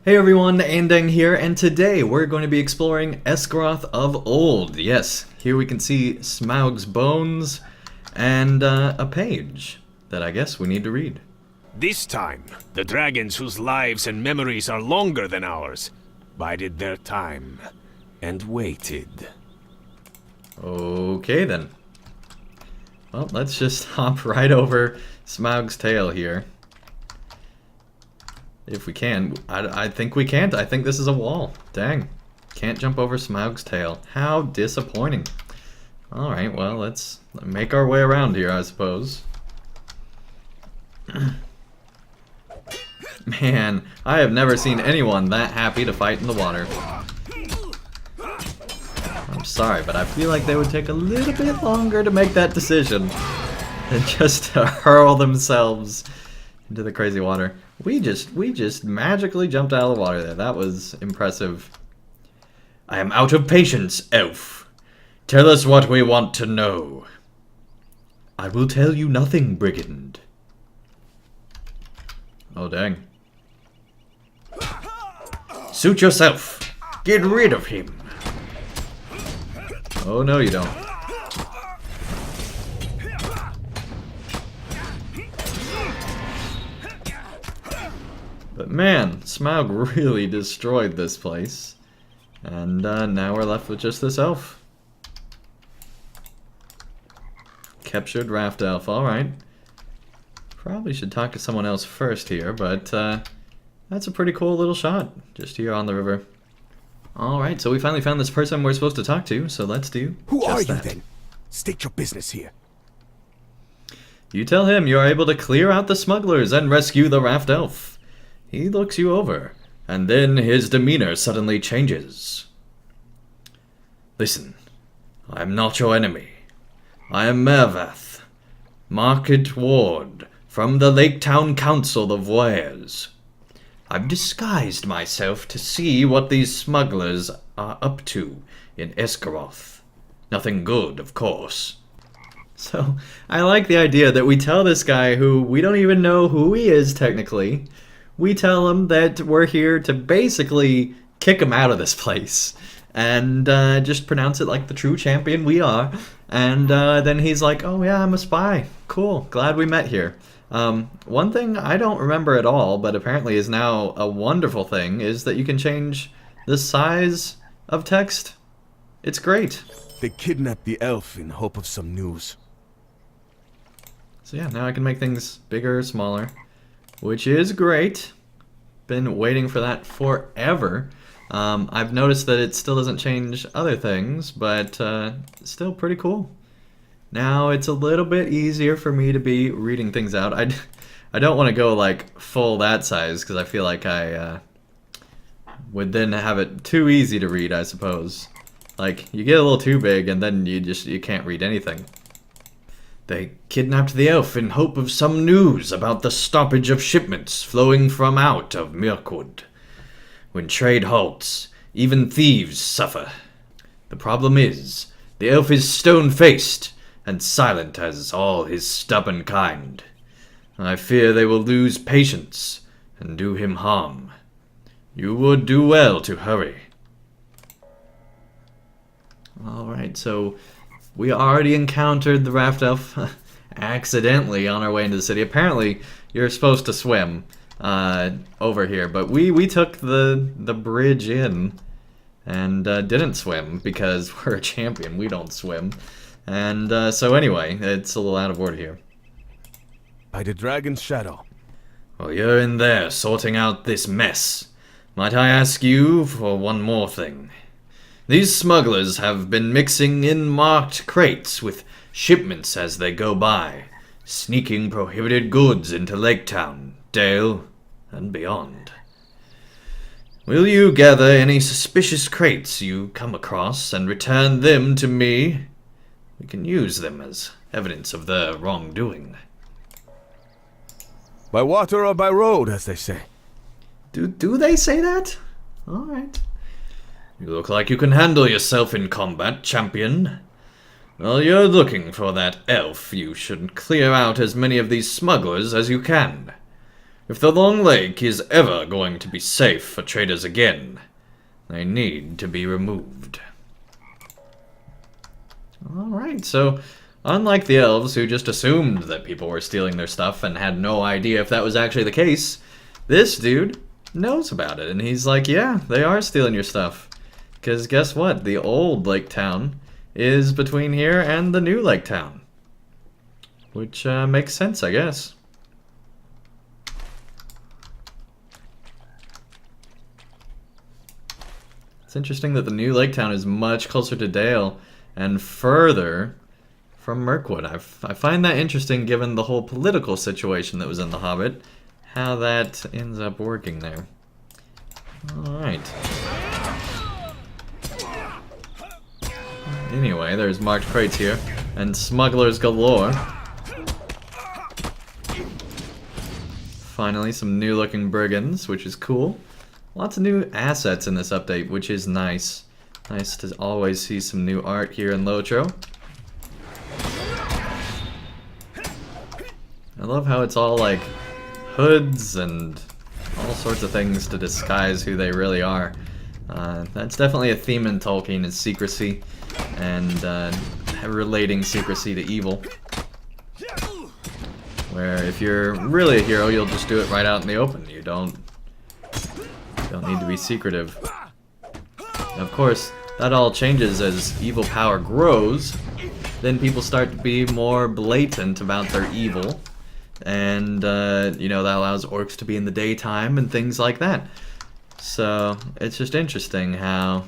Hey everyone, Andang here, and today we're going to be exploring Esketh of Old. Yes, here we can see Smaug's bones and a page that I guess we need to read. This time, the dragons whose lives and memories are longer than ours bided their time and waited. Okay then. Well, let's just hop right over Smaug's tail here. If we can. I think we can't. I think this is a wall. Dang. Can't jump over Smaug's tail. How disappointing. Alright, well, let's make our way around here, I suppose. Man, I have never seen anyone that happy to fight in the water. I'm sorry, but I feel like they would take a little bit longer to make that decision than just to hurl themselves into the crazy water. We just magically jumped out of the water there. That was impressive. I am out of patience, elf. Tell us what we want to know. I will tell you nothing, brigand. Oh, dang. Suit yourself. Get rid of him. Oh, no, you don't. But man, Smaug really destroyed this place. And now we're left with just this elf. Captured raft elf, alright. Probably should talk to someone else first here, but that's a pretty cool little shot. Just here on the river. Alright, so we finally found this person we're supposed to talk to, so let's do Who are you that. then? State your business here. You tell him you are able to clear out the smugglers and rescue the raft elf. He looks you over, and then his demeanor suddenly changes. Listen, I am not your enemy. I am Mervath, Market Ward, from the Lake Town Council of Wares. I've disguised myself to see what these smugglers are up to in Esketh. Nothing good, of course. So, I like the idea that we tell this guy who we don't even know who he is technically. We tell him that we're here to basically kick him out of this place. And just pronounce it like the true champion we are. And then he's like, oh yeah, I'm a spy. Cool, glad we met here. One thing I don't remember at all, but apparently is now a wonderful thing, is that you can change the size of text. It's great. They kidnapped the elf in hope of some news. So yeah, now I can make things bigger, smaller, which is great. Been waiting for that forever. I've noticed that it still doesn't change other things, but still pretty cool. Now it's a little bit easier for me to be reading things out. I don't want to go like full that size because I feel like I would then have it too easy to read, I suppose. Like you get a little too big and then you can't read anything. They kidnapped the elf in hope of some news about the stoppage of shipments flowing from out of Mirkwood. When trade halts, even thieves suffer. The problem is, the elf is stone-faced and silent as all his stubborn kind. I fear they will lose patience and do him harm. You would do well to hurry. Alright, so we already encountered the raft elf accidentally on our way into the city. Apparently, you're supposed to swim over here, but we took the bridge in and didn't swim because we're a champion. We don't swim. And so anyway, it's a little out of order here. By the dragon's shadow. Well, you're in there sorting out this mess. Might I ask you for one more thing? These smugglers have been mixing in marked crates with shipments as they go by, sneaking prohibited goods into Lake Town, Dale, and beyond. Will you gather any suspicious crates you come across and return them to me? We can use them as evidence of their wrongdoing. By water or by road, as they say. Do they say that? Alright. You look like you can handle yourself in combat, champion. While you're looking for that elf, you should clear out as many of these smugglers as you can. If the Long Lake is ever going to be safe for traders again, they need to be removed. Alright, so unlike the elves who just assumed that people were stealing their stuff and had no idea if that was actually the case, this dude knows about it, and he's like, yeah, they are stealing your stuff. Because guess what? The old lake town is between here and the new lake town. Which makes sense, I guess. It's interesting that the new lake town is much closer to Dale and further from Mirkwood. I find that interesting given the whole political situation that was in The Hobbit, how that ends up working there. Alright. Anyway, there's marked crates here, and smugglers galore. Finally, some new looking brigands, which is cool. Lots of new assets in this update, which is nice. Nice to always see some new art here in LOTRO. I love how it's all like hoods and all sorts of things to disguise who they really are. That's definitely a theme in Tolkien, is secrecy and relating secrecy to evil. Where if you're really a hero, you'll just do it right out in the open. You don't need to be secretive. Of course, that all changes as evil power grows. Then people start to be more blatant about their evil. And, you know, that allows orcs to be in the daytime and things like that. So, it's just interesting how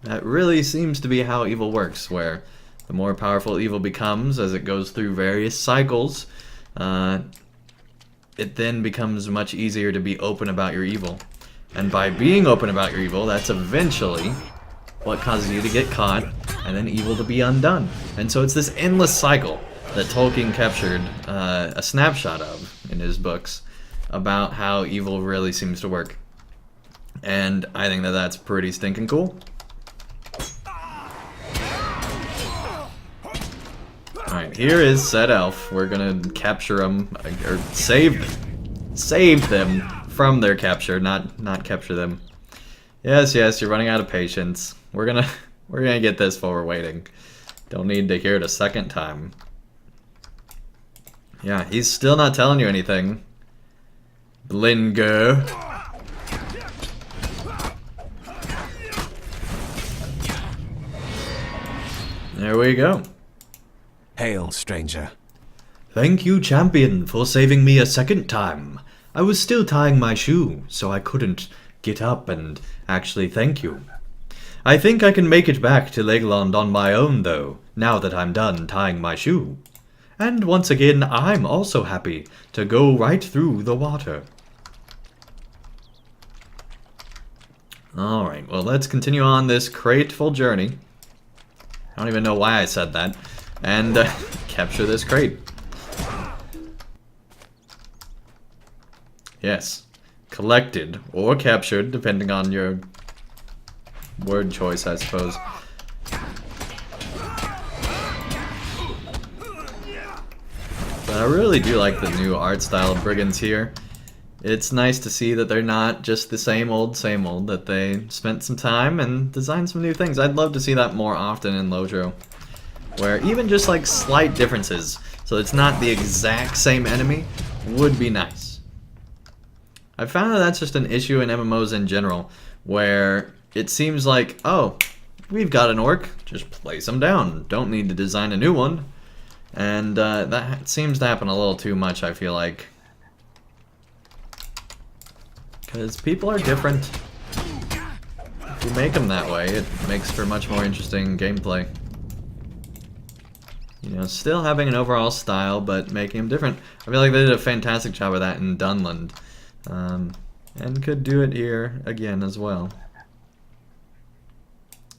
that really seems to be how evil works, where the more powerful evil becomes as it goes through various cycles, it then becomes much easier to be open about your evil. And by being open about your evil, that's eventually what causes you to get caught, and then evil to be undone. And so it's this endless cycle that Tolkien captured a snapshot of in his books about how evil really seems to work. And I think that that's pretty stinking cool. Alright, here is said elf. We're gonna capture them, or save them from their capture, not capture them. Yes, you're running out of patience. We're gonna get this while we're waiting. Don't need to hear it a second time. Yeah, he's still not telling you anything. Blinger. There we go. Hail, stranger. Thank you, champion, for saving me a second time. I was still tying my shoe, so I couldn't get up and actually thank you. I think I can make it back to Legoland on my own, though, now that I'm done tying my shoe. And once again, I'm also happy to go right through the water. Alright, well, let's continue on this crateful journey. I don't even know why I said that. And capture this crate. Yes. Collected or captured, depending on your word choice, I suppose. But I really do like the new art style of brigands here. It's nice to see that they're not just the same old, that they spent some time and designed some new things. I'd love to see that more often in LOTRO, where even just like slight differences, so it's not the exact same enemy, would be nice. I found that that's just an issue in MMOs in general, where it seems like, oh, we've got an orc, just place them down, don't need to design a new one. And that seems to happen a little too much, I feel like. Because people are different. If you make them that way, it makes for much more interesting gameplay. You know, still having an overall style, but making them different. I feel like they did a fantastic job of that in Dunland. And could do it here again as well.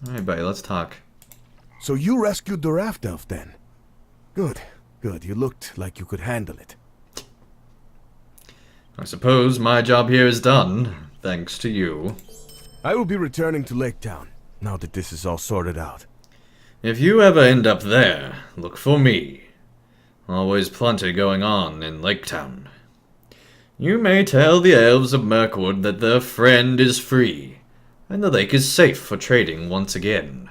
Alright, buddy, let's talk. So you rescued the raft elf then? Good, good. You looked like you could handle it. I suppose my job here is done, thanks to you. I will be returning to Lake Town, now that this is all sorted out. If you ever end up there, look for me. Always plenty going on in Lake Town. You may tell the elves of Mirkwood that their friend is free, and the lake is safe for trading once again.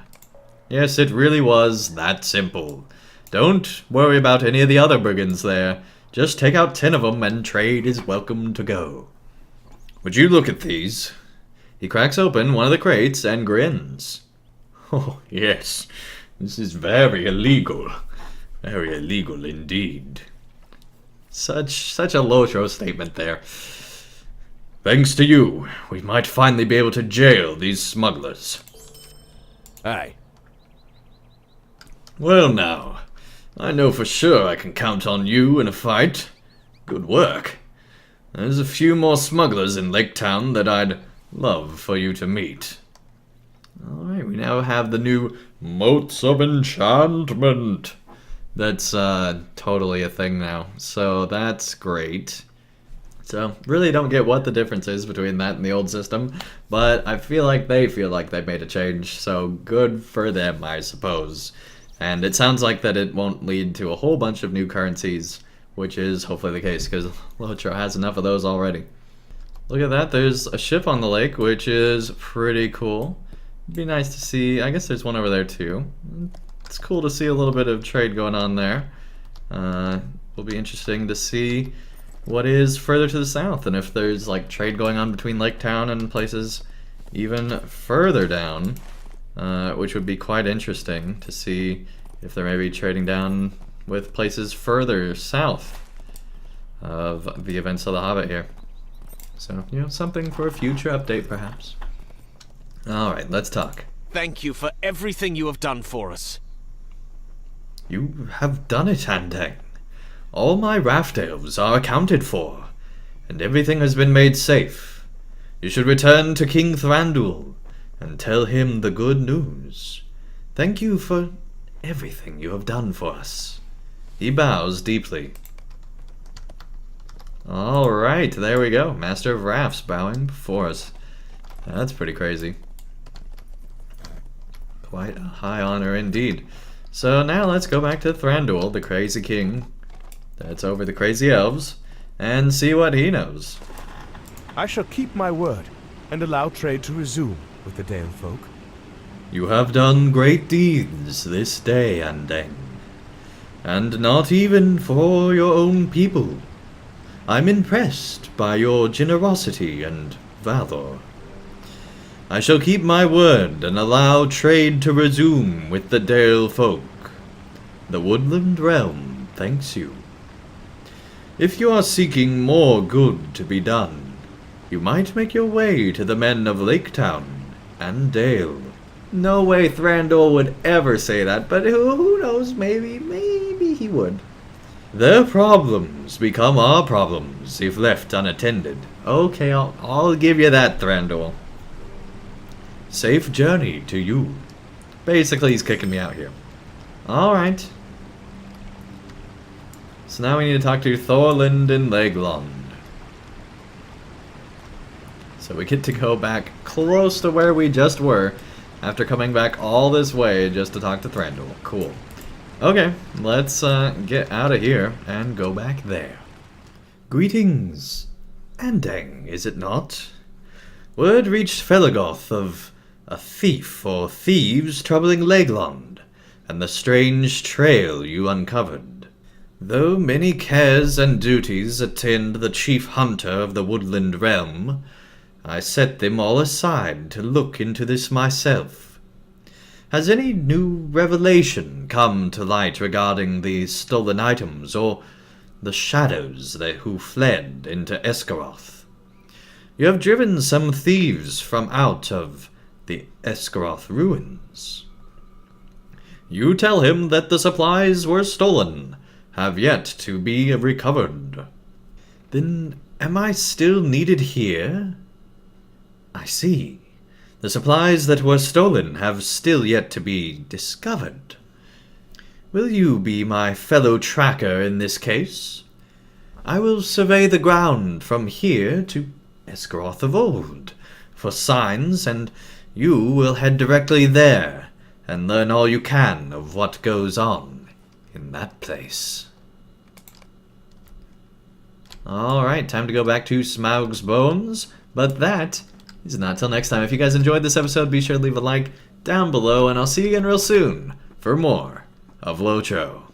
Yes, it really was that simple. Don't worry about any of the other brigands there. Just take out 10 of them and trade is welcome to go. Would you look at these? He cracks open one of the crates and grins. Oh, yes. This is very illegal. Very illegal indeed. Such a LOTRO statement there. Thanks to you, we might finally be able to jail these smugglers. Aye. Well now, I know for sure I can count on you in a fight. Good work. There's a few more smugglers in Lake Town that I'd love for you to meet. Alright, we now have the new Motes of Enchantment. That's totally a thing now, so that's great. So, really don't get what the difference is between that and the old system, but I feel like they made a change, so good for them, I suppose. And it sounds like that it won't lead to a whole bunch of new currencies, which is hopefully the case, because LOTRO has enough of those already. Look at that, there's a ship on the lake, which is pretty cool. It'd be nice to see, I guess there's one over there too. It's cool to see a little bit of trade going on there. Will be interesting to see what is further to the south, and if there's like trade going on between Lake Town and places even further down, which would be quite interesting to see if there may be trading down with places further south of the events of The Hobbit here. So, you know, something for a future update perhaps. Alright, let's talk. Thank you for everything you have done for us. You have done it, Andang. All my raft elves are accounted for, and everything has been made safe. You should return to King Thranduil and tell him the good news. Thank you for everything you have done for us. He bows deeply. Alright, there we go. Master of Rafts bowing before us. That's pretty crazy. Quite a high honor indeed. So now let's go back to Thranduil, the crazy king that's over the crazy elves, and see what he knows. I shall keep my word and allow trade to resume with the Dale folk. You have done great deeds this day, Andang, and not even for your own people. I'm impressed by your generosity and valor. I shall keep my word and allow trade to resume with the Dale folk. The Woodland Realm thanks you. If you are seeking more good to be done, you might make your way to the men of Lake Town and Dale. No way Thranduil would ever say that, but who knows, maybe he would. Their problems become our problems if left unattended. Okay, I'll give you that, Thranduil. Safe journey to you. Basically, he's kicking me out here. Alright. So now we need to talk to Thorland and Leglond. So we get to go back close to where we just were after coming back all this way just to talk to Thranduil. Cool. Okay, let's get out of here and go back there. Greetings, Andang, is it not? Word reached Felagoth of a thief or thieves troubling Leglond, and the strange trail you uncovered. Though many cares and duties attend the chief hunter of the Woodland Realm, I set them all aside to look into this myself. Has any new revelation come to light regarding the stolen items, or the shadows who fled into Esgaroth? You have driven some thieves from out of the Esgaroth ruins. You tell him that the supplies were stolen, have yet to be recovered. Then am I still needed here? I see. The supplies that were stolen have still yet to be discovered. Will you be my fellow tracker in this case? I will survey the ground from here to Esgaroth of Old for signs, and you will head directly there and learn all you can of what goes on in that place. Alright, time to go back to Smaug's Bones. But that is not till next time. If you guys enjoyed this episode, be sure to leave a like down below, and I'll see you again real soon for more of LOTRO.